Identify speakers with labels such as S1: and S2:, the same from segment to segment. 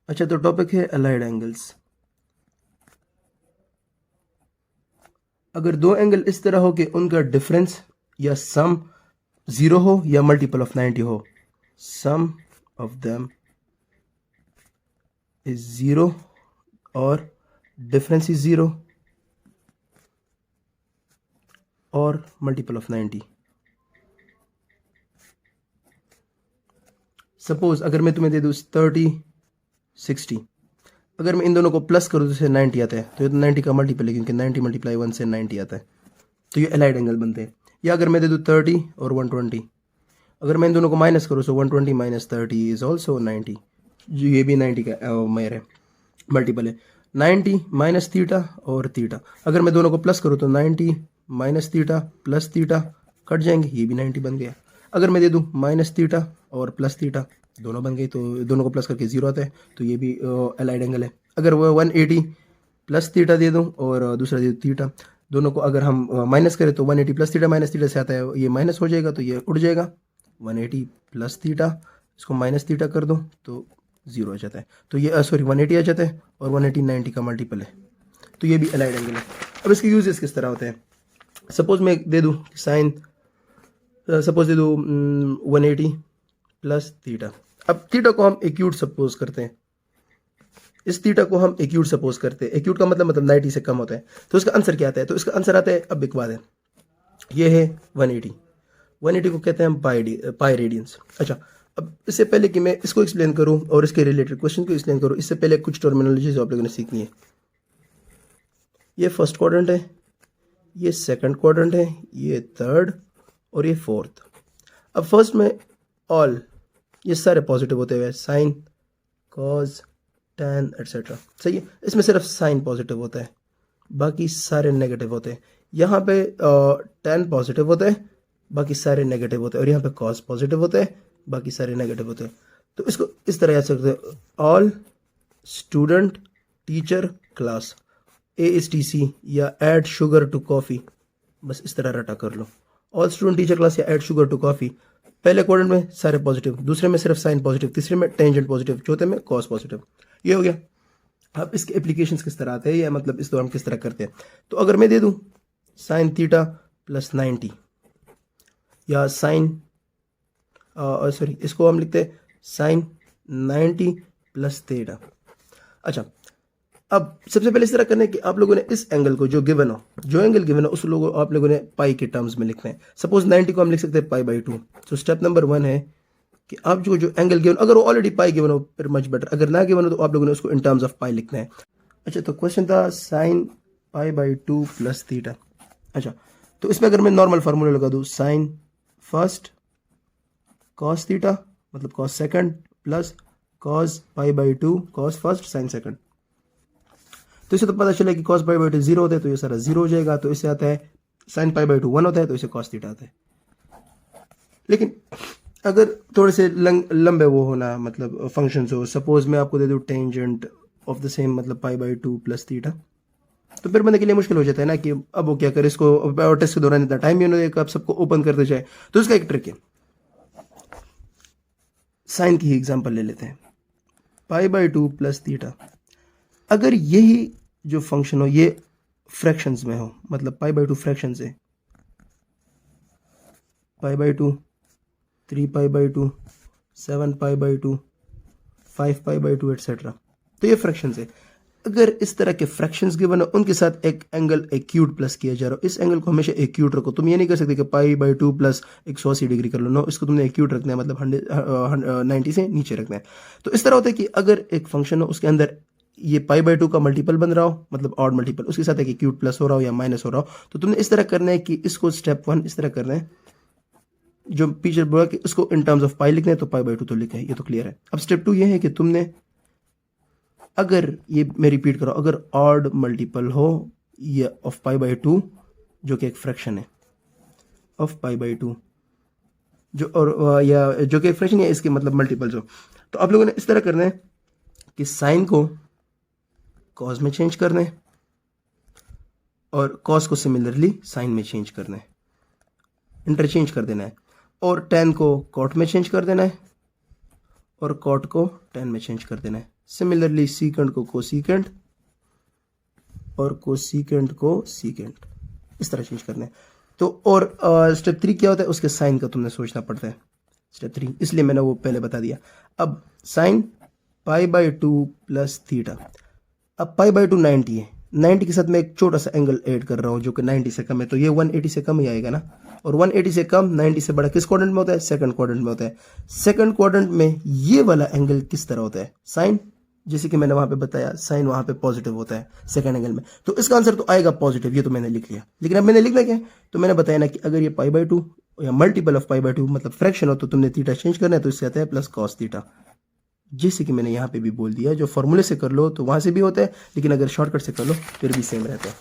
S1: अच्छा, तो टॉपिक है अलाइड एंगल्स। अगर दो एंगल इस तरह हो कि उनका डिफरेंस या सम 0 हो या मल्टीपल ऑफ 90 हो, सम ऑफ देम इज 0 और डिफरेंस इज 0 और मल्टीपल ऑफ 90। सपोज अगर मैं तुम्हें दे दूँ 30 60, अगर मैं इन दोनों को प्लस करूँ तो इसे 90 आता है, तो ये तो 90 का मल्टीपल है क्योंकि 90 मल्टीप्लाई 1 से 90 आता है, तो ये अलाइड एंगल बनते हैं। या अगर मैं दे दूँ 30 और 120, अगर मैं इन दोनों को माइनस करूँ तो 120 माइनस 30 इज ऑल्सो 90, जो ये भी 90 का मेयर है, मल्टीपल है। 90 माइनस थीटा और थीटा, अगर मैं दोनों को प्लस करूँ तो 90 minus theta plus theta cut जाएंगे, ये भी 90 बन गया। अगर मैं दे दूँ माइनस थीटा और प्लस थीटा, दोनों बन गई, तो दोनों को प्लस करके 0 आता है, तो ये भी अलाइड एंगल है। अगर वो 180 प्लस थीटा दे दूँ और दूसरा दे दूँ थीटा, दोनों को अगर हम माइनस करें तो 180 प्लस थीटा माइनस थीटा से आता है, ये माइनस हो जाएगा तो ये उड़ जाएगा। 180 प्लस थीटा, इसको माइनस थीटा कर दो तो 0 आ जाता है, तो ये 180 आ जाता है और 180 90 का मल्टीपल है, तो ये भी अलाइड एंगल है। अब इसके यूजेस किस तरह होते हैं? सपोज मैं दे दूँ साइन, सपोज दे दूँ 180 प्लस थीटा। अब थीटा को हम एक्यूट सपोज करते हैं, इस थीटा को हम एक्यूट सपोज करते हैं। एक्यूट का मतलब 90 से कम होता है, तो इसका आंसर क्या आता है? तो इसका आंसर आता है, अब एक बात है, ये है 180 को कहते हैं हम पाई रेडियंस। अच्छा, अब इससे पहले कि मैं इसको एक्सप्लेन करूं और इसके रिलेटेड क्वेश्चन को एक्सप्लेन करूं, इससे पहले कुछ टर्मिनोलॉजीज आप लोगों ने सीखनी है। ये फर्स्ट क्वाड्रेंट है, ये सेकंड क्वाड्रेंट है, ये थर्ड और ये फोर्थ। अब फर्स्ट में ऑल, ये सारे पॉजिटिव होते हुए, साइन कॉज tan एटसेट्रा, सही है। इसमें सिर्फ साइन पॉजिटिव होता है, बाकी सारे नेगेटिव होते हैं। यहाँ पे tan पॉजिटिव होता है, बाकी सारे नेगेटिव होते हैं, और यहाँ पे cos पॉजिटिव होता है, बाकी सारे नेगेटिव होते हैं। तो इसको इस तरह याद सकते हैं, all student teacher class ASTC या ऐड शुगर टू कॉफ़ी, बस इस तरह रटा कर लो, ऑल स्टूडेंट टीचर क्लास या ऐड शुगर टू कॉफ़ी। पहले क्वाड्रेंट में सारे पॉजिटिव, दूसरे में सिर्फ साइन पॉजिटिव, तीसरे में टेंजेंट पॉजिटिव, चौथे में कॉस पॉजिटिव, ये हो गया। अब इसके एप्लीकेशंस किस तरह आते हैं, या मतलब इस दौरान किस तरह करते हैं? तो अगर मैं दे दूं साइन थीटा प्लस 90 या साइन सॉरी, इसको हम लिखते हैं साइन 90 प्लस थीटा। अच्छा, अब सबसे पहले इस तरह करना है कि आप लोगों ने इस एंगल को जो गिवन हो, जो एंगल गिवन हो उस लोगों आप लोगों ने पाई के टर्म्स में लिखना है। सपोज 90 को हम लिख सकते हैं पाई बाई 2। तो स्टेप नंबर 1 है कि आप जो एंगल गिवन, अगर वो ऑलरेडी पाई गिवन हो फिर मच बेटर, अगर ना गिवन हो तो आप लोगों ने उसको इन टर्म्स ऑफ पाई लिखना है। अच्छा, तो क्वेश्चन था sine pi by 2 plus theta. अच्छा, तो इसमें अगर मैं नॉर्मल फार्मूला लगा दूँ, साइन फर्स्ट कॉस थीटा मतलब cos second plus cos pi by 2 cos first sine second, तो इसे तो पता चला कि कॉस पाई बाई 2 0 होता है, तो ये सारा 0 हो जाएगा। तो इससे आता है साइन पाई बाई 2 1 होता है, तो इसे कॉस थीटा आता है। लेकिन अगर थोड़े से लंबे वो होना मतलब फंक्शंस हो, सपोज मैं आपको दे दूँ टेंजेंट ऑफ द सेम मतलब पाई बाई 2 प्लस थीटा, तो फिर बनने के लिए मुश्किल हो जाता है ना कि अब वो क्या करे, इसको टेस्ट के दौरान इतना टाइम ही नहीं आप सबको ओपन करते जाए। तो इसका एक ट्रिक है, साइन की ही एग्जाम्पल ले लेते हैं, पाई बाई 2 प्लस थीटा। अगर यही जो फंक्शन हो ये फ्रैक्शंस में हो, मतलब पाई बाई 2 फ्रैक्शन है, पाई by 2 3 pi by 2 7 pi by 2 5 pi by 2 etcetera, तो ये फ्रैक्शंस है। अगर इस तरह के फ्रैक्शंस गिवन हो उनके साथ एक एंगल एक्यूट प्लस किया जा रहा हो, इस एंगल को हमेशा एक्यूट रखो। तुम ये नहीं कर सकते कि पाई बाई 2 प्लस 180 डिग्री कर लो, नो, इसको तुमने एक्यूट रखना है, मतलब 90 से नीचे रखना है। तो इस तरह होता है कि अगर एक फंक्शन हो उसके अंदर ये पाई बाई 2 का मल्टीपल बन रहा हो, मतलब ऑड मल्टीपल, उसके साथ एक एक्यूट प्लस हो रहा हो या माइनस हो रहा हो, तो तुमने इस तरह करना है कि इसको स्टेप 1 इस तरह करना है, जो टीचर बोला कि इसको इन टर्म्स ऑफ पाई लिखना है, तो पाई बाई 2 तो लिखा है, ये तो क्लियर है। अब स्टेप 2 ये है कि तुमने, अगर ये मैं रिपीट करो, अगर ऑड मल्टीपल हो ये ऑफ पाई बाई 2 जो कि एक फ्रैक्शन है ऑफ पाई बाई 2 जो, और या जो कि एक फ्रैक्शन है इसके मतलब मल्टीपल्स हो, तो आप लोगों ने इस तरह करना है कि साइन को कॉस में चेंज करना है और कॉस को सिमिलरली साइन में चेंज करना है, इंटरचेंज कर देना है, और tan को कॉट में चेंज कर देना है और कॉट को tan में चेंज कर देना है। सिमिलरली सीकेंट को कोसीकेंट और कोसीकेंट को सीकेंट, इस तरह चेंज करना है। तो और स्टेप 3 क्या होता है, उसके साइन का तुमने सोचना पड़ता है स्टेप 3, इसलिए मैंने वो पहले बता दिया। अब साइन π/2 प्लस थीटा। अब π/2 90 है, 90 के साथ मैं एक छोटा सा एंगल ऐड कर रहा हूँ जो कि 90 से कम है, तो ये 180 से कम ही आएगा ना। और 180 से कम 90 से बड़ा किस क्वाड्रेंट में होता है, सेकंड क्वाड्रेंट में होता है। सेकंड क्वाड्रेंट में ये वाला एंगल किस तरह होता है, साइन, जैसे कि मैंने वहां पे बताया साइन वहां पे पॉजिटिव होता है सेकंड एंगल में, तो इसका आंसर तो आएगा पॉजिटिव, ये तो मैंने लिख लिया। लेकिन अब मैंने लिखना क्या है, तो मैंने बताया ना कि अगर ये π/2 या मल्टीपल ऑफ π/2 मतलब फ्रैक्शन हो तो तुमने थीटा चेंज करना है, तो इससे आता है प्लस कॉस थीटा। जैसे कि मैंने यहाँ पे भी बोल दिया, जो फॉर्मूले से कर लो तो वहां से भी होता है, लेकिन अगर शॉर्टकट से कर लो फिर भी सेम रहता है।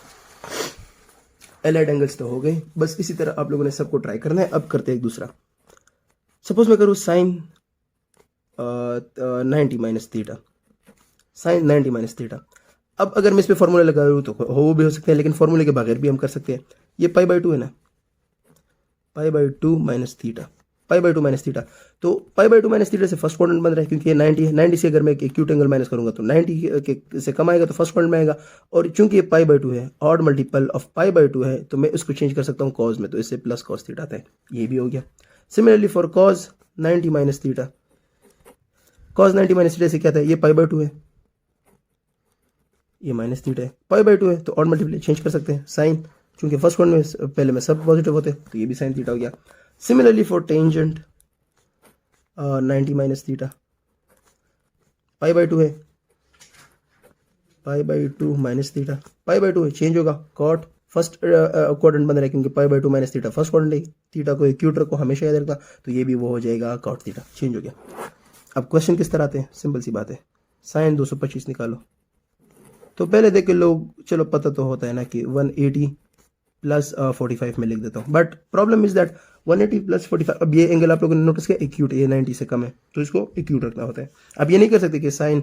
S1: एलाइड एंगल्स तो हो गए, बस इसी तरह आप लोगों ने सबको ट्राई करना है। अब करते हैं एक दूसरा। सपोज मैं करूँ sine 90 minus theta, sine 90 minus theta. अब अगर मैं इस पर फॉर्मूला लगा दूँ तो वो भी हो सकते हैं, लेकिन फॉर्मूले के बगैर भी हम कर सकते हैं। ये π/2 है ना, π/2 माइनस थीटा, π/2 माइनस थीटा। तो π/2 माइनस थीटा से फर्स्ट क्वाड्रेंट बन रहा है, क्योंकि ये 90 है। 90 से अगर मैं एक एक्यूट एंगल माइनस करूंगा तो 90 से कम आएगा, तो फर्स्ट क्वाड्रेंट में आएगा। और चूंकि ये π/2 है, ऑड मल्टीपल ऑफ π/2 है, तो मैं इसको चेंज कर सकता हूँ कॉज में, तो इससे प्लस कॉस थीटा आता है, ये भी हो गया। Similarly for cause 90 minus theta, cause 90 minus theta से क्या था, ये π/2 है, ये माइनस थीटा है, π/2 है, तो ऑड मल्टीपल चेंज कर सकते हैं। साइन, चूंकि फर्स्ट वन में पहले में सब पॉजिटिव होते हैं, तो ये भी साइन थीटा हो गया। Similarly for tangent 90 minus theta, π/2 है, π/2 माइनस थीटा, π/2 है, चेंज होगा कॉट, फर्स्ट क्वाड्रेंट बन रहा है क्योंकि π/2 माइनस थीटा फर्स्ट क्वाड्रेंट है, थीटा को एक्यूट रखो, हमेशा याद रखना, तो ये भी वो हो जाएगा कॉट थीटा, चेंज हो गया। अब क्वेश्चन किस तरह आते हैं, सिंपल सी बात है, साइन 225 निकालो। तो पहले देख के लोग, चलो पता तो होता है ना कि 180 प्लस 45 में लिख देता हूँ, but problem is that 180 plus 45, अब ये एंगल आप लोगों ने नोटिस किया एक्यूट, ये 90 से कम है, तो इसको एक्यूट रखना होता है। अब ये नहीं कर सकते कि sine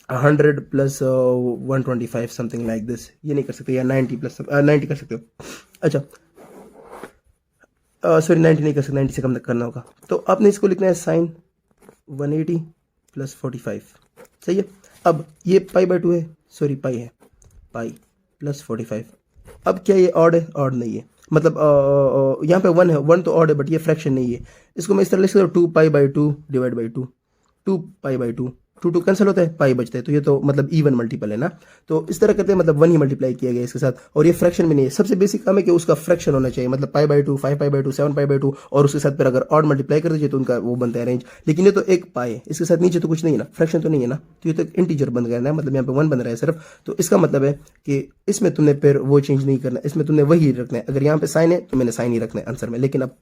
S1: 100 plus 125 something like this, ये नहीं कर सकते, या 90 प्लस 90 कर सकते हो। अच्छा सॉरी 90 नहीं कर सकते, 90 से कम तक करना होगा, तो आपने इसको लिखना है साइन 180 प्लस 45, सही है। अब ये π/2 है, सॉरी पाई है, पाई प्लस 45। अब क्या ये ऑड है, ऑड नहीं है, मतलब यहाँ पे 1 है, 1 तो ऑड है, बट ये फ्रैक्शन नहीं है। इसको मैं इस तरह लिख सकता हूँ 2π/2 डिवाइड बाई 2, 2π/2, 2 कैंसिल होता है, पाई बचता है, तो ये तो मतलब इवन मल्टीपल है ना, तो इस तरह करते हैं, मतलब 1 ही मल्टीप्लाई किया गया इसके साथ, और ये फ्रैक्शन भी नहीं है। सबसे बेसिक काम है कि उसका फ्रैक्शन होना चाहिए, मतलब π/2, 5π/2, 7π/2, और उसके साथ फिर अगर ऑड मल्टीप्लाई कर दीजिए तो उनका वो बनता है रेंज। लेकिन ये तो एक पाई है, इसके साथ नीचे तो कुछ नहीं है ना, फ्रैक्शन तो नहीं है ना, तो ये तो एक इंटीजर बन गया ना, मतलब यहाँ पे 1 बन रहा है सिर्फ, तो इसका मतलब है कि इसमें तुमने फिर वो चेंज नहीं करना, इसमें तुमने वही रखना है। अगर यहाँ पे साइन है तो मैंने साइन ही रखना है आंसर में, लेकिन अब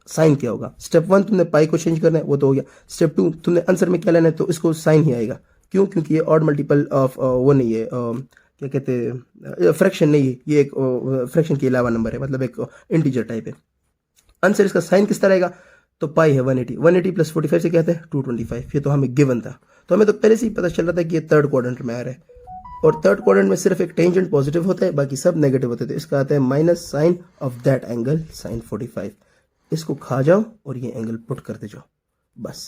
S1: साइन क्या होगा, स्टेप 1 तुमने पाई को चेंज करना है, वो तो हो गया। स्टेप 2 तुमने आंसर में क्या लेना है, तो इसको साइन ही आएगा, क्यों, क्योंकि ये ऑड मल्टीपल ऑफ वो नहीं है, क्या कहते हैं, फ्रैक्शन नहीं है, ये एक फ्रैक्शन के अलावा नंबर है, मतलब एक इंटीजर टाइप है। आंसर इसका साइन किस तरह आएगा, तो पाई है 180, 180 प्लस 45 से क्या आता है 225, ये तो हमें गिवन था, तो हमें तो पहले से ही पता चल रहा था कि ये थर्ड क्वाड्रेंट में आ रहा है, और थर्ड क्वाड्रेंट में सिर्फ एक टेंजेंट पॉजिटिव होता है, बाकी सब नेगेटिव होते हैं, तो इसका आता है minus sine of that angle sine 45। इसको खा जाओ और ये एंगल पुट करते जाओ, बस।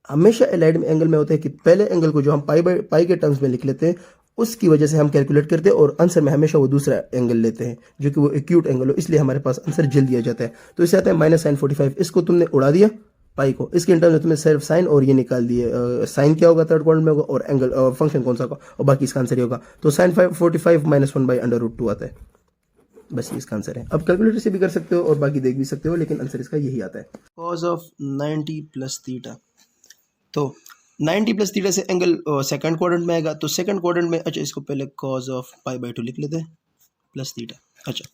S1: हमेशा एलाइड में एंगल में होता है कि पहले एंगल को जो हम पाई के टर्म्स में लिख लेते हैं, उसकी वजह से हम कैलकुलेट करते हैं, और आंसर में हमेशा वो दूसरा एंगल लेते हैं जो कि वो एक्यूट एंगल हो, इसलिए हमारे पास आंसर जल्द दिया जाता है। तो इसे आता है माइनस साइन 45, इसको तुमने उड़ा दिया पाई को, इसके इंटर्म्स में तुमने सिर्फ साइन और ये निकाल दिए, साइन क्या होगा थर्ड क्वाड्रेंट में होगा, और एंगल फंक्शन कौन सा होगा, और बाकी इसका आंसर ही होगा। तो साइन 45 माइनस 1/√2 आता है, बस ये इसका आंसर है। अब कैलकुलेटर से भी कर सकते हो और बाकी देख भी सकते हो, लेकिन आंसर इसका यही आता है, कॉज ऑफ 90 प्लस थीटा। तो 90 प्लस थीटा से एंगल सेकंड क्वाड्रेंट में आएगा, तो सेकंड क्वाड्रेंट में, अच्छा इसको पहले कॉज ऑफ π/2 लिख लेते हैं प्लस थीटा। अच्छा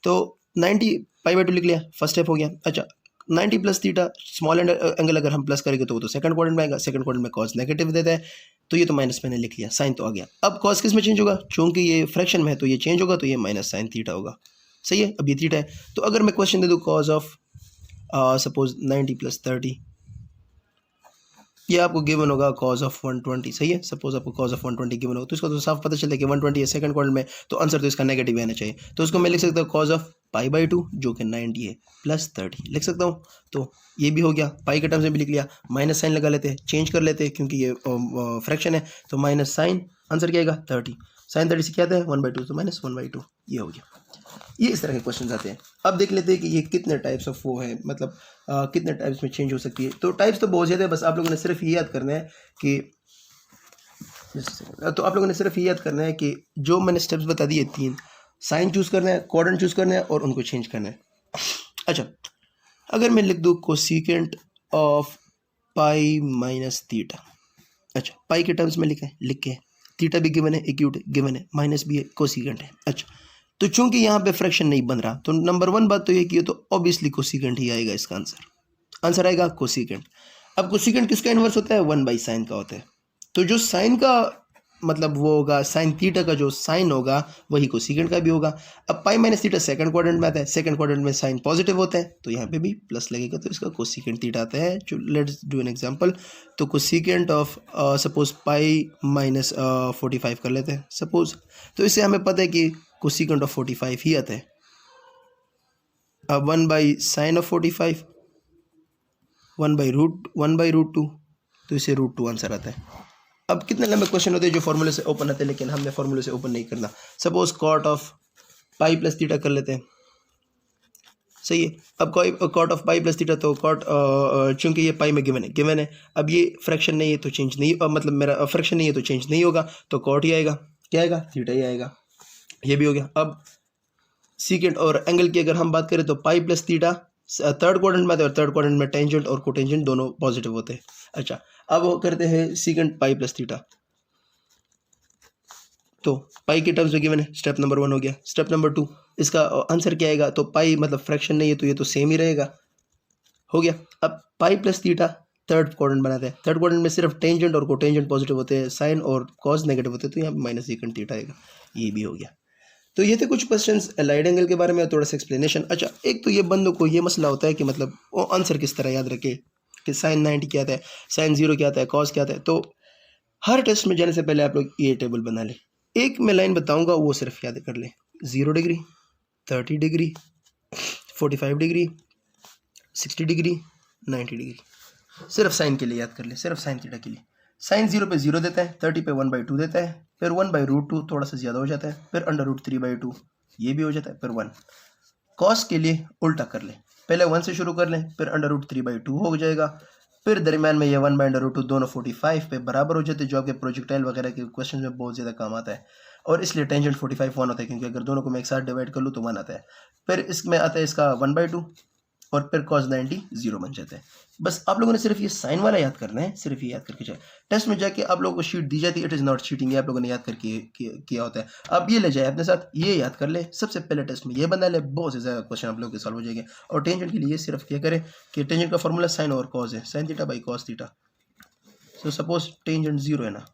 S1: तो 90 π/2 लिख लिया, फर्स्ट स्टेप हो गया। अच्छा 90 प्लस थीटा स्मॉल एंगल अगर हम प्लस करेंगे तो वो तो सेकंड क्वाड्रेंट में आएगा, सेकंड क्वाड्रेंट में कॉज नेगेटिव देता है, तो ये तो माइनस मैंने लिख लिया, साइन तो आ गया। अब कॉज किस में चेंज होगा, चूंकि ये फ्रैक्शन में है तो ये चेंज होगा, तो ये माइनस साइन थीटा होगा, सही है। अब ये थीटा है, तो अगर मैं क्वेश्चन दे दूँ कॉज ऑफ सपोज 90 प्लस 30, ये आपको गिवन होगा cos ऑफ 120, सही है। सपोज आपको cos ऑफ 120 गिवन होगा तो इसको तो साफ पता चलता है कि 120 है सेकंड क्वाड्रेंट में, तो आंसर तो इसका नेगेटिव आना चाहिए। तो उसको मैं लिख सकता हूँ cos ऑफ π/2 जो कि 90 है प्लस 30 लिख सकता हूँ। तो ये भी हो गया, पाई के टर्म्स में भी लिख लिया, माइनस साइन लगा लेते हैं, चेंज कर लेते हैं क्योंकि ये फ्रैक्शन है, तो माइनस साइन, आंसर क्या आएगा 30, साइन 30 से क्या आता है 1/2, तो माइनस 1/2, ये हो गया। ये इस तरह के क्वेश्चन आते हैं। अब देख लेते हैं कि ये कितने टाइप्स ऑफ वो है, मतलब कितने टाइप्स में चेंज हो सकती है। तो टाइप्स तो बहुत ज़्यादा है, बस आप लोगों ने सिर्फ ये याद करना है कि जो मैंने स्टेप्स बता दिए 3, साइन चूज़ करना है, क्वाड्रेंट चूज़ करना है और उनको चेंज करना है। अच्छा, अगर मैं लिख दूँ cosecant of pi minus theta, अच्छा पाई के टर्म्स में लिख के थीटा भी गिवन है, एक्यूट गिवन है, माइनस भी है, कोसिकेंट है। अच्छा, तो चूंकि यहाँ पे फ्रैक्शन नहीं बन रहा, तो नंबर 1 बात तो ये की, तो ऑब्वियसली कोसिकेंट ही आएगा इसका आंसर आएगा कोसिकेंट। अब कोसिकेंट किसका इन्वर्स होता है 1/sin का होता है, तो जो साइन का मतलब वो होगा, साइन थीटा का जो साइन होगा वही कोसिकेंट का भी होगा। अब pi minus theta second quadrant में आता है, सेकंड क्वाड्रेंट में साइन पॉजिटिव होता है, तो यहाँ पे भी प्लस लगेगा, तो इसका कोसिकेंट थीटा आता है। लेट्स डू एन एग्जांपल, तो cosecant of suppose pi minus 45 कर लेते हैं सपोज, तो इससे हमें पता है कि कोसिकेंट ऑफ 45 ही आता है। अब 1/sin ऑफ 45 1/√2, तो इसे √2 आंसर आता है। अब कितने लंबे क्वेश्चन होते हैं जो फॉर्मूले से ओपन आते हैं, लेकिन हमने फॉर्मूले से ओपन नहीं करना। Suppose cot of pi plus theta कर लेते हैं, सही है। अब cot of pi plus theta, तो कॉट चूंकि ये पाई में गिवन है, अब ये फ्रैक्शन नहीं है तो चेंज नहीं, मतलब मेरा फ्रैक्शन नहीं है तो चेंज नहीं होगा, तो कॉट ही आएगा, क्या आएगा थीटा ही आएगा, ये भी हो गया। अब सीकेंट और एंगल की अगर हम बात करें तो पाई प्लस थीटा थर्ड क्वाड्रेंट में आते हैं, और थर्ड क्वाड्रेंट में टेंजेंट और कोटेंजेंट दोनों पॉजिटिव होते हैं। अच्छा, अब वो करते हैं सीकेंट पाई प्लस थीटा, तो पाई के टर्म्स में गिवन है, स्टेप नंबर 1 हो गया। स्टेप नंबर 2, इसका आंसर क्या आएगा, तो पाई मतलब फ्रैक्शन नहीं है तो ये तो सेम ही रहेगा, हो गया। अब पाई प्लस थीटा थर्ड क्वाड्रेंट बनाते हैं, थर्ड क्वाड्रेंट में सिर्फ टेंजेंट और कोटेंजेंट पॉजिटिव होते हैं, साइन और कॉस नेगेटिव होते हैं, तो यहाँ पे माइनस सीकेंट थीटा आएगा, ये भी हो गया। तो ये थे कुछ क्वेश्चंस एलाइड एंगल के बारे में, थोड़ा सा एक्सप्लेनेशन। अच्छा, एक तो ये बंदों को ये मसला होता है कि मतलब वो आंसर किस तरह याद रखे कि साइन 90 क्या आता है, साइन 0 क्या आता है, कॉस क्या आता है। तो हर टेस्ट में जाने से पहले आप लोग ये टेबल बना लें। एक मैं लाइन बताऊंगा वो सिर्फ याद कर लें, 0 degree, 30 degree, 45 degree, 60 degree, 90 degree, सिर्फ साइन के लिए याद कर ले, सिर्फ साइन थीटा के लिए। साइन 0 पे 0 देता है, 30 पे 1/2 देता है, फिर 1/√2 थोड़ा सा ज़्यादा हो जाता है, फिर √3/2 ये भी हो जाता है, फिर 1। कॉस के लिए उल्टा कर ले, पहले 1 से शुरू कर लें, फिर √3/2 हो जाएगा, फिर दरमियान में ये 1/√2 दोनों 45 पे बराबर हो जाते हैं, जो आपके प्रोजेक्टाइल वगैरह के क्वेश्चन में बहुत ज़्यादा काम आता है। और इसलिए टेंजेंट 45 1 होता है, क्योंकि अगर दोनों को मैं एक साथ डिवाइड कर लूँ तो 1 आता है। फिर इसमें आता है इसका 1/2 और फिर cos 90 0 बन जाता है। बस आप लोगों ने सिर्फ ये साइन वाला याद करना है, सिर्फ ये याद करके जाए। टेस्ट में जाके आप लोगों को शीट दी जाती है, इट इज़ नॉट चीटिंग, ये आप लोगों ने याद करके किया होता है। अब ये ले जाए अपने साथ, ये याद कर ले, सबसे पहले टेस्ट में ये बना ले, बहुत से ज़्यादा क्वेश्चन आप लोगों के सॉल्व हो जाएंगे। और टेंजेंट के लिए सिर्फ क्या करें कि टेंजेंट का फॉर्मूला साइन और कॉस है, sine theta by cos theta. So suppose tangent 0 है ना,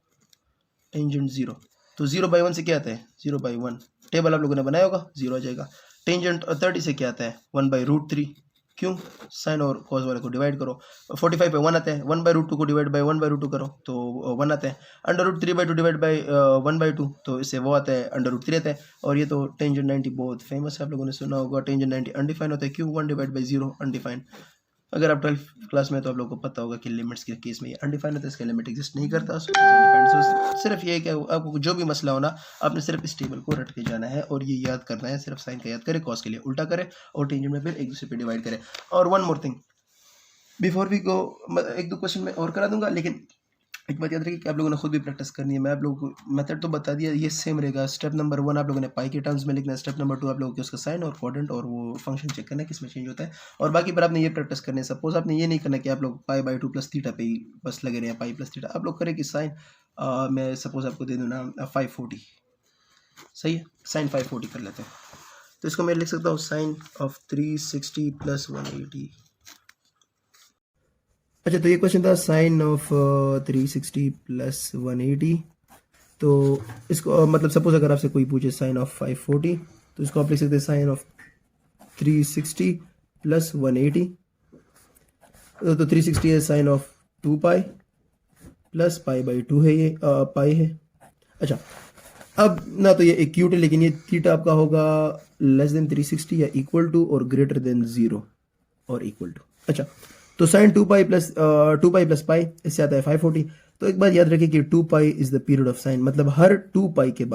S1: टेंजेंट 0, तो 0/1 से क्या आता है 0/1, टेबल आप लोगों ने बनाया होगा, 0 आ जाएगा। टेंजेंट 30 से क्या आता है 1/√3, क्यों, साइन और कॉस वाले को डिवाइड करो। 45 पे 1 आता है, 1/√2 को डिवाइड बाई 1/√2 करो तो 1 आता है। √3/2 डिवाइड बाई 1/2, तो इससे वो आता है √3 आता है। और ये तो टेंजेंट 90 बहुत फेमस है, आप लोगों ने सुना होगा, टेंजेंट 90 अनडिफाइन होता है, क्यों, 1/0 अनडिफाइन। अगर आप 12th क्लास में तो आप लोगों को पता होगा कि लिमिट्स के केस में ये अनडिफाइंड होता है, इसका लिमिट एग्जिस्ट नहीं करता, सिर्फ ये क्या, आपको जो भी मसला होना आपने सिर्फ इस टेबल को रट के जाना है और ये याद करना है, सिर्फ साइन का याद करें, कॉस के लिए उल्टा करें और टेंजेंट में फिर एक दूसरे पे डिवाइड करें। और one more thing before we go, एक दो क्वेश्चन मैं और करा दूंगा, लेकिन एक बात याद रखिए कि आप लोगों ने खुद भी प्रैक्टिस करनी है। मैं आप लोगों को मेथड तो बता दिया, ये सेम रहेगा। स्टेप नंबर 1 आप लोगों ने पाई के टर्म्स में लिखना है, स्टेप नंबर 2 आप लोगों को उसका साइन और क्वाड्रेंट और वो फंक्शन चेक करना है किसमें चेंज होता है, और बाकी पर आपने ये प्रैक्टिस करनी है। सपोज आपने ये नहीं करना कि आप लोग π/2 प्लस थीटा पे ही बस लगे रहे हैं, पाई प्लस थीटा आप लोग करें कि साइन मैं सपोज आपको दे दूँ ना 540, सही है, साइन 540 कर लेते हैं, तो इसको मैं लिख सकता हूँ साइन ऑफ 360 प्लस 180। अच्छा, तो ये क्वेश्चन था साइन ऑफ 360 प्लस 180, तो इसको मतलब सपोज अगर आपसे कोई पूछे साइन ऑफ 540, तो इसको आप लिख सकते हैं साइन ऑफ 360 प्लस 180, तो 360 है sine of 2 pi plus pi by 2 है, ये पाई है। अच्छा, अब ना तो ये एक्यूट है, लेकिन ये थीटा आपका होगा लेस देन 360 या इक्वल टू और ग्रेटर देन 0 और इक्वल टू। अच्छा, तो साइन 2 पाई प्लस पाई, इससे आता है 540। तो एक बात याद रखिए कि 2 pi is the period of sine, मतलब हर 2 पाई के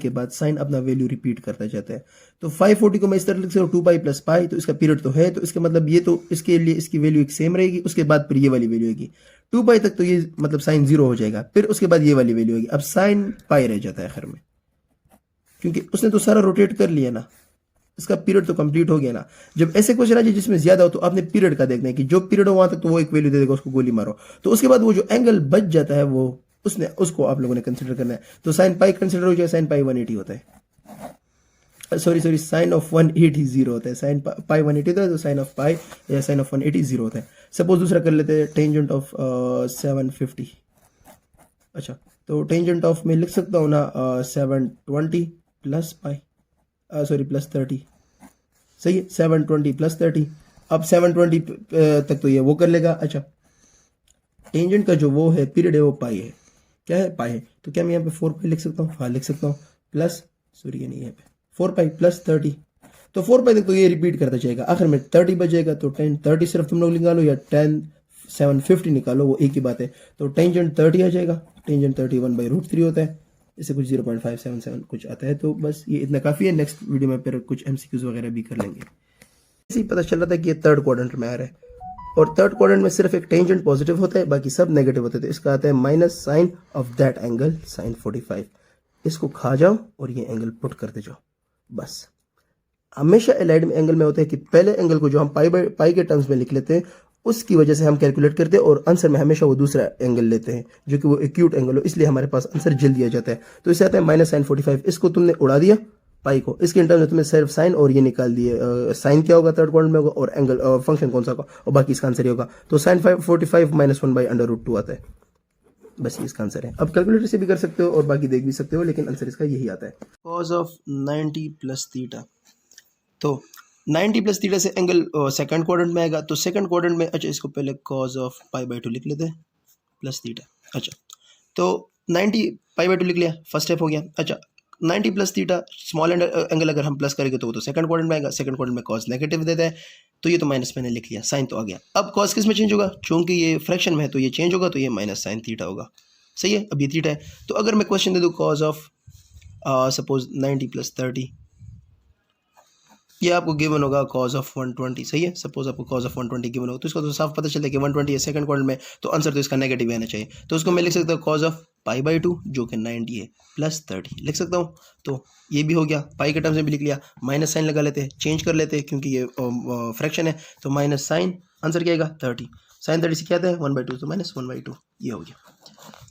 S1: बाद साइन अपना वैल्यू रिपीट करता जाता है। तो 540 को मैं इस तरह लिख सकता हूँ 2 पाई प्लस पाई, तो इसका पीरियड तो है, तो इसका मतलब ये तो इसके लिए इसकी वैल्यू एक सेम रहेगी, उसके बाद फिर ये वाली वैल्यू आएगी 2 पाई तक, तो ये मतलब साइन 0 हो जाएगा, फिर उसके बाद ये वाली वैल्यू आएगी। अब साइन पाई रह जाता है आखिर में, क्योंकि उसने तो सारा रोटेट कर लिया ना, इसका पीरियड तो कंप्लीट हो गया ना। जब ऐसे क्वेश्चन आ जाए जिसमें ज्यादा हो, तो आपने पीरियड का देखना है कि जो पीरियड हो वहां तक तो वो एक वैल्यू दे देगा, उसको गोली मारो। तो उसके बाद वो जो एंगल बच जाता है वो उसको आप लोगों ने कंसिडर करना है। तो साइन पाई कंसिडर हो जाए, साइन पाई 180 होता है, सॉरी साइन ऑफ 180 0 होता है, साइन पाई 180 होता है, तो साइन ऑफ पाई या साइन ऑफ 180 0 होता है। सपोज दूसरा कर लेते हैं, टेंजेंट ऑफ 750। अच्छा, तो टेंजेंट ऑफ मैं लिख सकता हूँ ना 720 प्लस पाई, सॉरी प्लस 30, सही है, 720 प्लस 30। अब 720 तक तो ये वो कर लेगा। अच्छा, टेंजेंट का जो वो है पीरियड है वो पाई है, क्या है, पाई है। तो क्या मैं यहाँ पे 4 पाई लिख सकता हूँ? हाँ लिख सकता हूँ, प्लस सॉरी ये नहीं है 4 पाई प्लस 30। तो 4 पाई तक तो ये रिपीट करता जाएगा, आखिर में 30 बचेगा, तो 30 सिर्फ तुम लोग निकालो या 750 निकालो, वो एक ही बात है। तो टेंजेंट 30 आ जाएगा, टेंजेंट 31 बाई रूट 3 होता है, इससे कुछ 0.577 कुछ आता है। तो बस ये इतना काफ़ी है, नेक्स्ट वीडियो में फिर कुछ एमसीक्यूज वगैरह भी कर लेंगे। ऐसे ही पता चल रहा था कि ये थर्ड क्वाड्रेंट में आ रहा है, और थर्ड क्वाड्रेंट में सिर्फ एक टेंजेंट पॉजिटिव होता है, बाकी सब नेगेटिव होते थे। इसका आता है minus sine of that angle sine 45। इसको खा जाओ और ये एंगल पुट करते जाओ। बस हमेशा एलाइड में एंगल में होता है कि पहले एंगल को जो हम पाई के टर्म्स में लिख लेते हैं, उसकी वजह से हम कैलकुलेट करते हैं, और आंसर में हमेशा वो दूसरा एंगल लेते हैं जो कि वो एक्यूट एंगल हो, इसलिए हमारे पास आंसर जल्दी आ जाता है। तो इससे आता है माइनस साइन 45। इसको तुमने उड़ा दिया पाई को, इसके इंटर्म्स में तुमने सिर्फ साइन और ये निकाल दिए, साइन क्या होगा थर्ड क्वाड्रेंट में होगा, और एंगल फंक्शन कौन सा होगा, और बाकी इसका आंसर ही होगा। तो sine 45 minus 1 by under root 2 आता है। बस ये इसका आंसर है। अब कैलकुलेटर से भी कर सकते हो और बाकी देख भी सकते हो, लेकिन आंसर इसका यही आता है, कॉज ऑफ 90 प्लस थीटा। तो 90 प्लस थीटा से एंगल सेकंड क्वाड्रेंट में आएगा, तो सेकंड क्वाड्रेंट में, अच्छा इसको पहले कॉज ऑफ पाई बाई 2 लिख लेते हैं प्लस थीटा। अच्छा, तो 90 पाई बाई 2 लिख लिया, फर्स्ट स्टेप हो गया। अच्छा, 90 प्लस थीटा स्मॉल एंगल अगर हम प्लस करेंगे तो वो तो सेकंड क्वाड्रेंट में आएगा, सेकंड क्वाड्रेंट में कॉज नेगेटिव देता है, तो ये तो माइनस मैंने लिख लिया, साइन तो आ गया। अब कॉज किस में चेंज होगा, चूंकि ये फ्रैक्शन में है तो ये चेंज होगा, तो ये माइनस साइन थीटा होगा, सही है। अब ये थीटा है, तो अगर मैं क्वेश्चन दे दूँ कॉज ऑफ सपोज 90 प्लस 30, ये आपको गिवन होगा कॉज ऑफ 120, सही है। सपोज आपको कॉज ऑफ 120 गिवन होगा, तो इसको तो साफ पता चलता है कि 120 है सेकंड क्वाड्रेंट में, तो आंसर तो इसका नेगेटिव आना चाहिए। तो उसको मैं लिख सकता हूँ कॉज ऑफ पाई बाई 2 जो कि 90 है प्लस 30 लिख सकता हूँ। तो ये भी हो गया, पाई के टर्म्स में भी लिख लिया, माइनस साइन लगा लेते हैं, चेंज कर लेते हैं क्योंकि ये फ्रैक्शन है, तो माइनस साइन, आंसर क्या आएगा 30, साइन 30 से क्या आता है 1/2, तो माइनस 1/2, ये हो गया।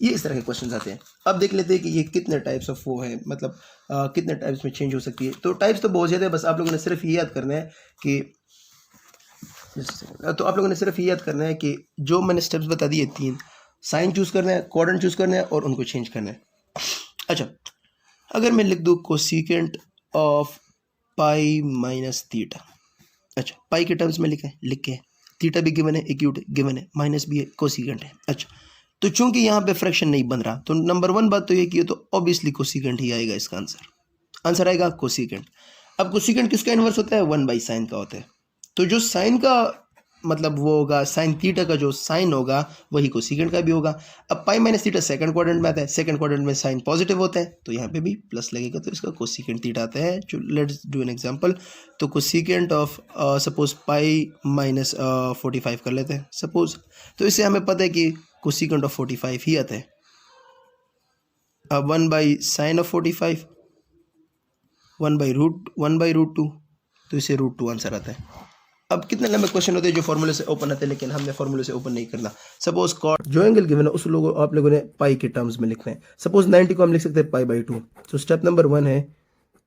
S1: ये इस तरह के क्वेश्चन आते हैं। अब देख लेते हैं कि ये कितने टाइप्स ऑफ वो है, मतलब कितने टाइप्स में चेंज हो सकती है। तो टाइप्स तो बहुत ज़्यादा है, बस आप लोगों ने सिर्फ ये याद करना है कि जो मैंने स्टेप्स बता दिए 3, साइन चूज़ करना है, क्वाड्रेंट चूज़ करना है और उनको चेंज करना है। अच्छा, अगर मैं लिख दूँ cosecant of pi minus theta, अच्छा पाई के टर्म्स में लिख के, थीटा भी गिवन है, एक्यूट गिवन है, माइनस भी है, कोसिकेंट है। अच्छा, तो चूंकि यहाँ पे फ्रैक्शन नहीं बन रहा, तो नंबर 1 बात तो ये की तो ऑब्वियसली कोसिकेंट ही आएगा, इसका आंसर आएगा कोसिकेंट। अब कोसिकेंट किसका इन्वर्स होता है, 1 बाई साइन का होता है। तो जो साइन का मतलब वो होगा, साइन थीटा का जो साइन होगा वही कोसिकेंट का भी होगा। अब pi minus theta second quadrant में आता है, सेकंड क्वाड्रेंट में साइन पॉजिटिव होता है, तो यहाँ पे भी प्लस लगेगा, तो इसका कोसिकेंट थीटा आता है। Let's do an example. तो cosecant of suppose pi minus 45 कर लेते हैं सपोज, तो इससे हमें पता है कि कोसिकेंट ऑफ 45 ही आता है। अब 1 by sine of 45, 1 by root 2, तो इसे रूट 2 आंसर आता है। अब कितने लंबे क्वेश्चन होते हैं जो फॉर्मूले से ओपन आते हैं, लेकिन हमने फॉर्मूले से ओपन नहीं करना। सपोज कॉट जो एंगल गिवन है उस आप लोगों ने पाई के टर्म्स में लिखना है। सपोज 90 को हम लिख सकते हैं पाई बाई 2। तो स्टेप नंबर 1 है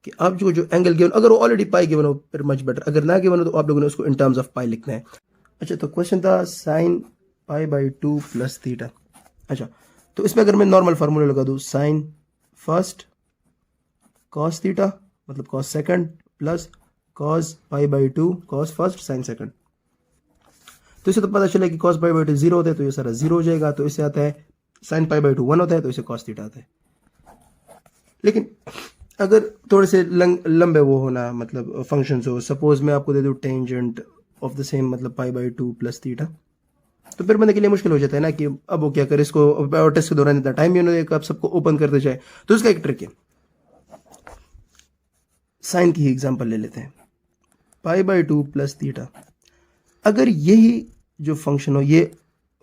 S1: कि आप जो एंगल गिवन, अगर वो ऑलरेडी पाई गिवन हो फिर मच बेटर, अगर ना गिवन हो तो आप लोगों ने उसको इन टर्म्स ऑफ पाई लिखना है। अच्छा, तो क्वेश्चन था sine pi by 2 plus theta. अच्छा, तो इसमें अगर मैं नॉर्मल फार्मूला लगा दूँ, साइन फर्स्ट कॉस थीटा मतलब cos second plus cos pi by 2 cos first sine second, तो इसे तो पता चला कि कॉस पाई बाई 2 0 होता है, तो ये सारा 0 हो जाएगा। तो इससे आता है साइन पाई बाई 2 1 होता है तो इसे कॉस थीटा आता है। लेकिन अगर थोड़े से लंबे वो होना मतलब फंक्शंस हो, सपोज मैं आपको दे दूँ टेंजेंट ऑफ द सेम मतलब पाई बाई 2 प्लस थीटा, तो फिर बनने के लिए मुश्किल हो जाता है ना कि अब वो क्या करे, इसको टेस्ट के दौरान इतना टाइम भी नहीं होगा, आप सबको ओपन करते जाए। तो इसका एक ट्रिक है, साइन की ही एग्जांपल ले लेते हैं। पाई बाई 2 प्लस थीटा, अगर यही जो फंक्शन हो ये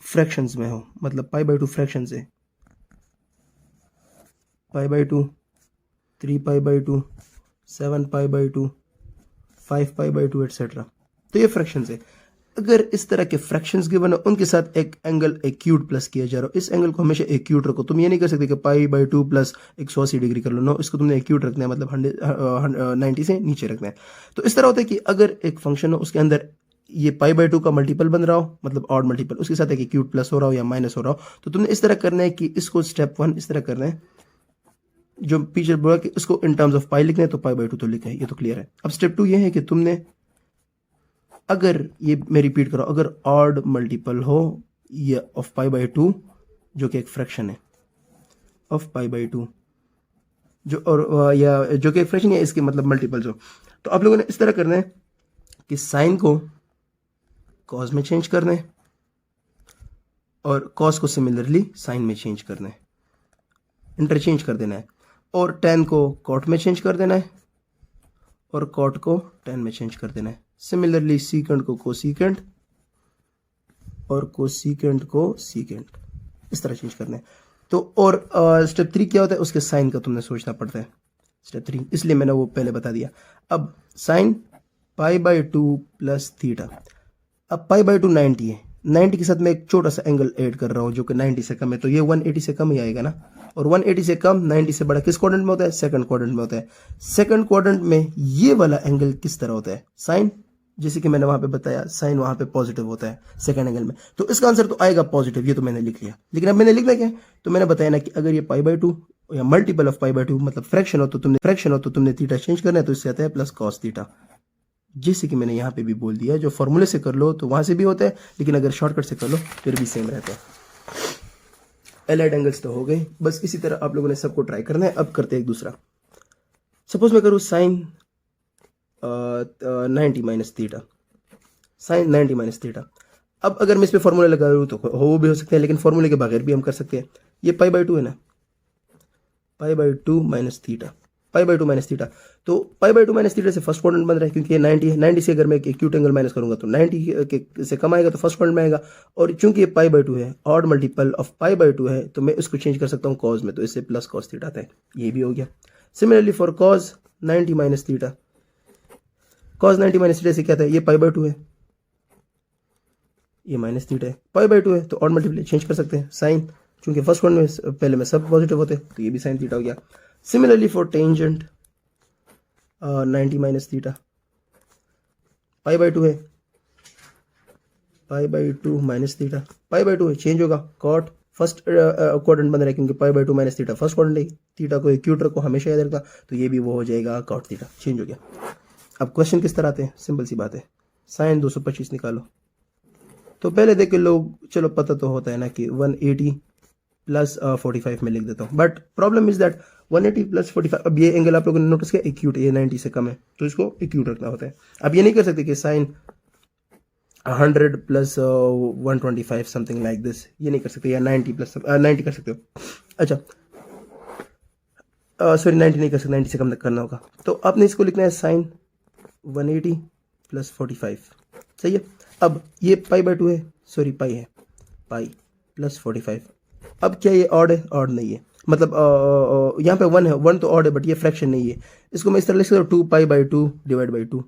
S1: फ्रैक्शंस में हो, मतलब पाई बाई 2 फ्रैक्शंस है, पाई by 2, 3 pi by 2, 7 pi by 2, 5 pi by 2 etcetera, तो ये फ्रैक्शंस है। अगर इस तरह के फ्रैक्शंस गिवन हो, उनके साथ एक एंगल एक्यूट प्लस किया जा रहा हो, इस एंगल को हमेशा एक्यूट रखो। तुम ये नहीं कर सकते कि पाई बाई 2 प्लस 180 डिग्री कर लो, नो, इसको तुमने एक्यूट रखना है, मतलब 90 से नीचे रखना है। तो इस तरह होता है कि अगर एक फंक्शन हो उसके अंदर ये पाई बाई 2 का मल्टीपल बन रहा हो, मतलब ऑड मल्टीपल, उसके साथ एक एक्यूट प्लस हो रहा हो या माइनस हो रहा हो, तो तुमने इस तरह करना है कि इसको स्टेप 1 इस तरह करना है, जो पीछे बोला कि इसको इन टर्म्स ऑफ पाई लिखना है तो पाई बाई 2 तो लिखा है, ये तो क्लियर है। अब स्टेप 2 ये है कि तुमने, अगर ये मैं रिपीट करो, अगर ऑड मल्टीपल हो ये ऑफ पाई बाई 2, जो कि एक फ्रैक्शन है ऑफ पाई बाई 2, जो और या जो कि एक फ्रैक्शन है, इसके मतलब मल्टीपल्स हो, तो आप लोगों ने इस तरह करना है कि साइन को कॉस में चेंज करना है और कॉस को सिमिलरली साइन में चेंज करना है, इंटरचेंज कर देना है, और टेन को कॉट में चेंज कर देना है और कॉट को टेन में चेंज कर देना है। सिमिलरली सीकेंट को कोसीकेंट और कोसीकेंट को सीकेंट, इस तरह चेंज करना है। तो और स्टेप 3 क्या होता है, उसके साइन का तुमने सोचना पड़ता है, स्टेप 3, इसलिए मैंने वो पहले बता दिया। अब sign pi by 2 plus theta, अब पाई बाई 2 90 है, 90 के साथ मैं एक छोटा सा एंगल ऐड कर रहा हूं जो कि 90 से कम है, तो ये 180 से कम ही आएगा ना, और 180 से कम 90 से बड़ा किस क्वाड्रेंट में होता है, सेकंड क्वाड्रेंट में होता है। सेकंड क्वाड्रेंट में ये वाला एंगल किस तरह होता है, साइन, जैसे कि मैंने वहां पे बताया साइन वहां पे पॉजिटिव होता है सेकंड एंगल में, तो इसका आंसर तो आएगा पॉजिटिव, ये तो मैंने लिख लिया। लेकिन अब मैंने लिखना क्या है, तो मैंने बताया ना कि अगर ये पाई बाई 2 या मल्टीपल ऑफ पाई बाई 2 मतलब फ्रैक्शन हो तो तुमने थीटा चेंज करना है, तो इससे आता है प्लस कॉस थीटा, जैसे कि मैंने यहाँ पे भी बोल दिया। जो फॉर्मूले से कर लो तो वहां से भी होता है, लेकिन अगर शॉर्टकट से कर लो फिर भी सेम रहता है। एलाइड एंगल्स तो हो गए, बस इसी तरह आप लोगों ने सबको ट्राई करना है। अब करते हैं एक दूसरा, सपोज मैं करूँ sine 90 minus theta, sine 90 minus theta. अब अगर मैं इस पर फॉर्मूला लगा दूँ तो वो भी हो सकते हैं, लेकिन फॉर्मूले के बगैर भी हम कर सकते हैं। ये पाई बाई 2 है ना, पाई by 2 minus theta, pi by 2 minus theta, तो पाई बाई 2 माइनस थीटा से फर्स्ट क्वाड्रेंट बन रहा है, क्योंकि ये 90 है। 90 से अगर मैं एक एक्यूट एंगल माइनस करूंगा तो 90 से कम आएगा, तो फर्स्ट क्वाड्रेंट में आएगा। और चूंकि ये पाई बाई 2 है, odd multiple of pi by 2 है, तो मैं इसको चेंज कर सकता हूँ कॉज में, तो इससे प्लस कॉस थीटा आता है, ये भी हो गया। Similarly for cause 90 minus theta, cause 90 minus theta से क्या था, ये पाई बाई 2 है, ये माइनस थीटा है, पाई बाई 2 है, तो ऑड मल्टीपल चेंज कर सकते हैं। साइन, चूंकि फर्स्ट वन में पहले में सब पॉजिटिव होते हैं, तो ये भी साइन थीटा हो गया। Similarly for tangent 90 minus theta, pi by 2 है, पाई by 2 minus theta, pi by 2 है, चेंज होगा, कॉट फर्स्ट क्वाड्रेंट बन रहा है, क्योंकि पाई by 2 minus theta first quadrant है, थीटा को एक्यूट रखो, हमेशा याद रखना, तो ये भी वो हो जाएगा कॉट थीटा, चेंज हो गया। अब क्वेश्चन किस तरह आते हैं, सिंपल सी बात है, साइन 225 निकालो। तो पहले देख के लोग, चलो पता तो होता है ना कि 180 प्लस 45 में लिख देता हूँ, but problem is that 180 plus 45, अब ये एंगल आप लोगों ने नोटिस किया एक्यूट, ये 90 से कम है, तो इसको एक्यूट रखना होता है। अब ये नहीं कर सकते कि sine 100 plus 125 something like this, ये नहीं कर सकते, या 90 प्लस 90 कर सकते हो। अच्छा सॉरी 90 नहीं कर सकते, 90 से कम तक करना होगा, तो आपने इसको लिखना है साइन 180 प्लस 45, सही है। अब ये पाई बाई 2 है, सॉरी पाई है, पाई प्लस 45। अब क्या ये ऑड है, ऑड नहीं है, मतलब यहाँ पे 1 है, 1 तो ऑड है, बट ये फ्रैक्शन नहीं है। इसको मैं इस तरह लिख सकता हूँ 2 पाई by 2 divide by 2,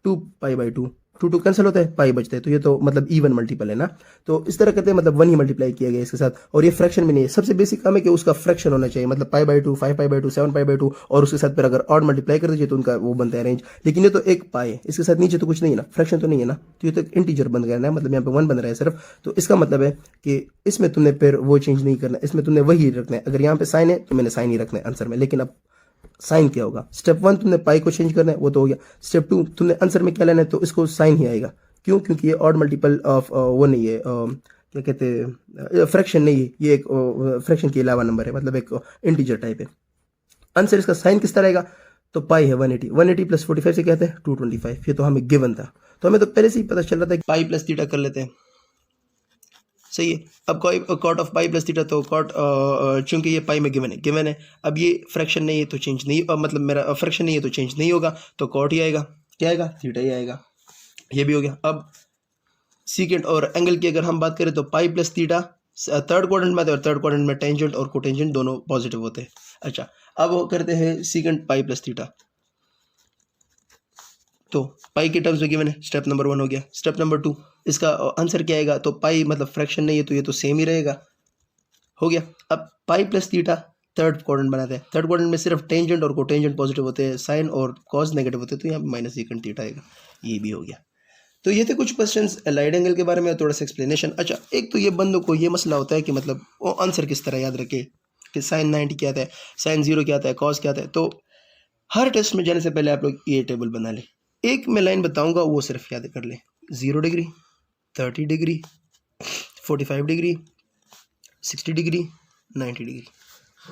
S1: 2 pi by 2, 2 cancel होता है, पाई बचता है, तो ये तो मतलब इवन मल्टीपल है ना, तो इस तरह करते हैं, मतलब 1 ही मल्टीप्लाई किया गया इसके साथ, और ये फ्रैक्शन में नहीं है। सबसे बेसिक काम है कि उसका फ्रैक्शन होना चाहिए, मतलब पाई by 2, 5 pi by 2, 7 pi by 2, और उसके साथ फिर अगर ऑड मल्टीप्लाई कर दीजिए तो उनका वो बनता है रेंज। लेकिन ये तो एक पाई है, इसके साथ नीचे तो कुछ नहीं है ना, फ्रैक्शन तो नहीं है ना, तो ये तो एक इंटीजर बन गया ना, मतलब यहाँ पे 1 बन रहा है सिर्फ, तो इसका मतलब है कि इसमें तुमने फिर वो चेंज नहीं करना, इसमें तुमने वही रखना है। अगर यहाँ पे साइन है तो मैंने साइन ही रखना है आंसर में, लेकिन अब साइन क्या होगा, स्टेप 1 तुमने पाई को चेंज करना है, वो तो हो गया। स्टेप 2 तुमने आंसर में क्या लेना है, तो इसको साइन ही आएगा, क्यों, क्योंकि ये ऑड मल्टीपल ऑफ वो नहीं है, क्या कहते हैं, फ्रैक्शन नहीं है, ये एक फ्रैक्शन के अलावा नंबर है, मतलब एक इंटीजर टाइप है। आंसर इसका साइन किस तरह आएगा, तो पाई है 180, 180 प्लस 45 से क्या आता है 225, ये तो हमें गिवन था, तो हमें तो पहले से ही पता चल रहा था कि पाई प्लस थीटा कर लेते हैं। सही है। अब cot of pi plus theta, तो कॉट चूंकि ये पाई में गिवन है, अब ये फ्रैक्शन नहीं है तो चेंज नहीं, मतलब मेरा फ्रैक्शन नहीं है तो चेंज नहीं होगा, तो कॉट ही आएगा, क्या आएगा, थीटा ही आएगा। ये भी हो गया। अब सीकेंट और एंगल की अगर हम बात करें तो पाई प्लस थीटा थर्ड क्वाड्रेंट में आते हैं, और थर्ड क्वाड्रेंट में टेंजेंट और कोटेंजेंट दोनों पॉजिटिव होते हैं। अच्छा, अब वो करते हैं सीकेंट पाई प्लस थीटा, तो पाई के टर्म्स में गिवन है, स्टेप नंबर 1 हो गया। स्टेप नंबर 2, इसका आंसर क्या आएगा, तो पाई मतलब फ्रैक्शन नहीं है तो ये तो सेम ही रहेगा, हो गया। अब पाई प्लस थीटा थर्ड क्वाड्रेंट बनाते हैं, थर्ड क्वाड्रेंट में सिर्फ टेंजेंट और कोटेंजेंट पॉजिटिव होते हैं, साइन और कॉस नेगेटिव होते हैं, तो यहाँ पे माइनस सीकेंट थीटा आएगा, ये भी हो गया। तो ये थे कुछ क्वेश्चंस एलाइड एंगल के बारे में, थोड़ा सा एक्सप्लेनेशन। अच्छा, एक तो ये बंदों को ये मसला होता है कि मतलब वो आंसर किस तरह याद रखे कि साइन 90 क्या आता है, साइन 0 क्या आता है, कॉस क्या आता है। तो हर टेस्ट में जाने से पहले आप लोग ये टेबल बना लें, एक मैं लाइन बताऊंगा वो सिर्फ याद कर लें, 0 degree, 30 degree, 45 degree, 60 degree, 90 degree,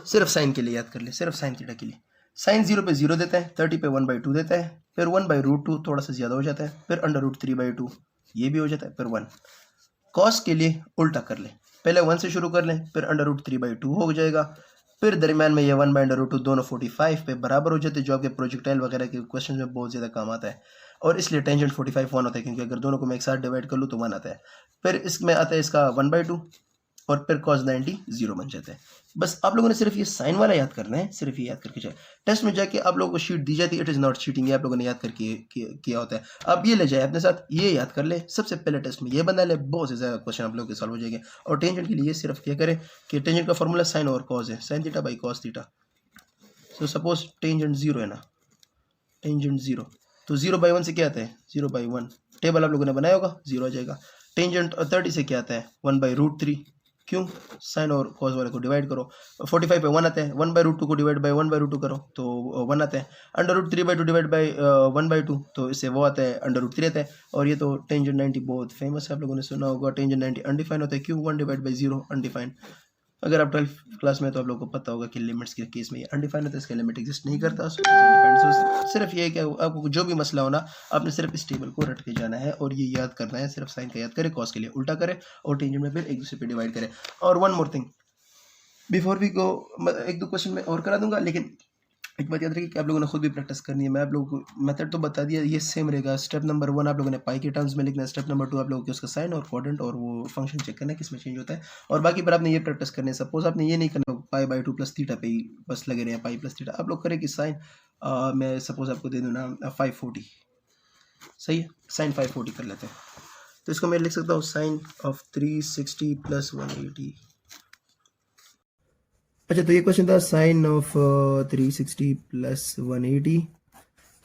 S1: सिर्फ साइन के लिए याद कर ले, सिर्फ साइन थीटा के लिए। साइन 0 पे 0 देता है, 30 पे 1/2 देता है, फिर 1/√2 थोड़ा सा ज़्यादा हो जाता है, फिर √3/2 ये भी हो जाता है, फिर 1। कॉस के लिए उल्टा कर ले, पहले 1 से शुरू कर लें, फिर √3/2 हो जाएगा, फिर दरमियान में ये 1/√2 दोनों 45 पे बराबर हो जाते हैं, जो आपके प्रोजेक्टाइल वगैरह के क्वेश्चन में बहुत ज़्यादा काम आता है। और इसलिए टेंजेंट 45 1 होता है, क्योंकि अगर दोनों को मैं एक साथ डिवाइड कर लूँ तो 1 आता है। फिर इसमें आता है इसका 1/2, और फिर cos 90 0 बन जाता है। बस आप लोगों ने सिर्फ ये साइन वाला याद करना है, सिर्फ ये याद करके जाए। टेस्ट में जाके आप लोगों को शीट दी जाती है, इट इज़ नॉट चीटिंग, ये आप लोगों ने याद करके किया होता है। आप ये ले जाए अपने साथ, ये याद कर ले, सबसे पहले टेस्ट में ये बना ले, बहुत से ज़्यादा क्वेश्चन आप लोगों के सॉल्व हो जाएंगे। और टेंजेंट के लिए सिर्फ क्या करें कि टेंजेंट का फॉर्मूला साइन और कॉस है, sine theta by cos theta. So suppose tangent 0 है ना, टेंजेंट 0, तो 0/1 से क्या आता है, 0/1, टेबल आप लोगों ने बनाया होगा, 0 आ जाएगा। टेंजेंट 30 से क्या आता है, 1/√3, क्यों, साइन और कॉस वाले को डिवाइड करो। 45 पे 1 आता है, 1/√2 को डिवाइड बाई 1/√2 करो तो 1 आता है। √3/2 डिवाइड बाई 1/2, तो इससे वो आता है √3 आता है। और ये तो टेंजेंट 90 बहुत फेमस है, आप लोगों ने सुना होगा, टेंजेंट 90 अनडिफाइन होता है, क्यों, 1/0 अनडिफाइन। अगर आप 12th क्लास में तो आप लोगों को पता होगा कि लिमिट्स के केस में ये अनडिफाइन होता है, इसका लिमिट एग्जिस्ट नहीं करता, so सिर्फ ये क्या, आपको जो भी मसला हो ना, आपने सिर्फ इस टेबल को रट के जाना है और ये याद करना है, सिर्फ साइन का याद करें, कॉस के लिए उल्टा करें, और टेंजेंट में फिर एक दूसरे पे डिवाइड करें। और one more thing before we go, एक दो क्वेश्चन में और करा दूंगा, लेकिन एक बात याद रखिए कि आप लोगों ने खुद भी प्रैक्टिस करनी है। मैं आप लोगों को मेथड तो बता दिया, ये सेम रहेगा। स्टेप नंबर 1 आप लोगों ने पाई के टर्म्स में लिखना है, स्टेप नंबर 2 आप लोगों को उसका साइन और क्वाड्रेंट और वो फंक्शन चेक करना है किसमें चेंज होता है, और बाकी पर आपने ये प्रैक्टिस करनी है। सपोज आपने ये नहीं करना पाई/2 प्लस थीटा पे ही बस लगे रहे पाई प्लस थीटा, आप लोग करें कि साइन, मैं सपोज आपको दे दूँ ना 540, सही है, साइन 540 कर लेते हैं, तो इसको मैं लिख सकता हूँ साइन ऑफ 360 प्लस 180। अच्छा, तो ये क्वेश्चन था साइन ऑफ 360 प्लस 180,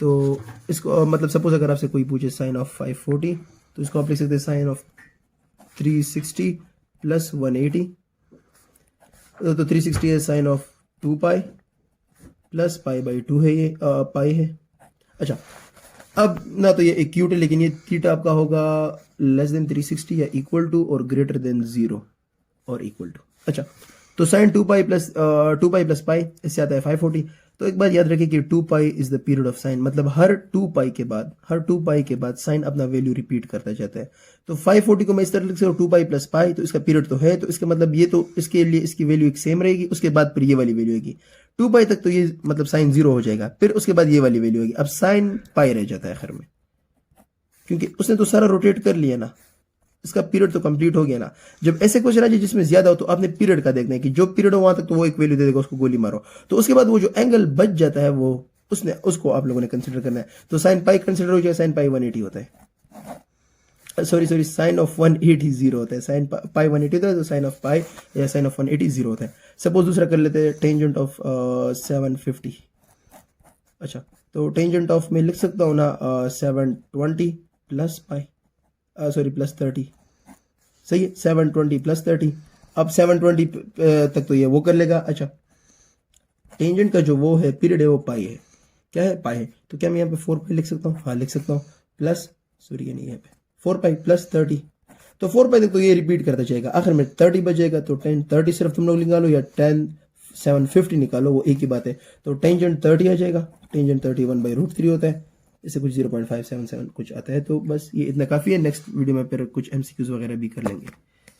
S1: तो इसको मतलब सपोज अगर आपसे कोई पूछे साइन ऑफ 540, तो इसको आप लिख सकते हैं साइन ऑफ 360 प्लस 180, तो 360 है साइन ऑफ 2 पाई प्लस पाई/2 है, ये पाई है। अच्छा, अब ना तो ये एक्यूट है, लेकिन ये थीटा आपका होगा लेस देन 360 या इक्वल टू और ग्रेटर देन 0 और इक्वल टू। अच्छा, तो साइन 2 पाई प्लस पाई, इससे आता है 540। तो एक बात याद रखिए कि 2 pi is the period of sine, मतलब हर 2 पाई के बाद साइन अपना वैल्यू रिपीट करता जाता है। तो 540 को मैं इस तरह लिख सकता हूँ 2 पाई प्लस पाई, तो इसका पीरियड तो है, तो इसका मतलब ये तो इसके लिए इसकी वैल्यू एक सेम रहेगी, उसके बाद फिर ये वाली वैल्यू आएगी 2 पाई तक, तो ये मतलब साइन 0 हो जाएगा, फिर उसके बाद ये वाली वैल्यू आएगी, अब साइन पाई रह जाता है आखिर में, क्योंकि उसने तो सारा रोटेट कर लिया ना, इसका पीरियड तो कंप्लीट हो गया ना। जब ऐसे क्वेश्चन आ जाए जिसमें ज्यादा हो, तो आपने पीरियड का देखना है कि जो पीरियड हो वहां तक तो वो एक वैल्यू दे देगा, उसको गोली मारो, तो उसके बाद वो जो एंगल बच जाता है वो उसको आप लोगों ने कंसिडर करना है। तो साइन पाई कंसिडर हो जाए, साइन पाई 180 होता है, सॉरी साइन ऑफ 180 0 होता है, साइन पाई 180 होता है, तो साइन ऑफ पाई या साइन ऑफ 180 0 होता है। सपोज दूसरा कर लेते हैं टेंजेंट ऑफ 750। अच्छा, तो टेंजेंट ऑफ में लिख सकता हूँ ना 720 प्लस पाई, सॉरी प्लस 30, सही है, 720 प्लस 30। अब 720 तक तो ये वो कर लेगा। अच्छा, टेंजेंट का जो वो है पीरियड है वो पाई है, क्या है, पाई है, तो क्या मैं यहाँ पे 4 पाई लिख सकता हूँ, हाँ लिख सकता हूँ, प्लस सॉरी ये नहीं है 4 पाई प्लस 30, तो 4 पाई तक तो ये रिपीट करता जाएगा, आखिर में 30 बचेगा, तो टेन 30 सिर्फ तुम लोग निकालो या 10 750 निकालो, वो एक ही बात है। तो टेंजेंट 30 आ जाएगा, टेंजेंट 31/√3 होता है, इससे कुछ 0.577 कुछ आता है। तो बस ये इतना काफ़ी है। नेक्स्ट वीडियो में फिर कुछ MCQs वगैरह भी कर लेंगे।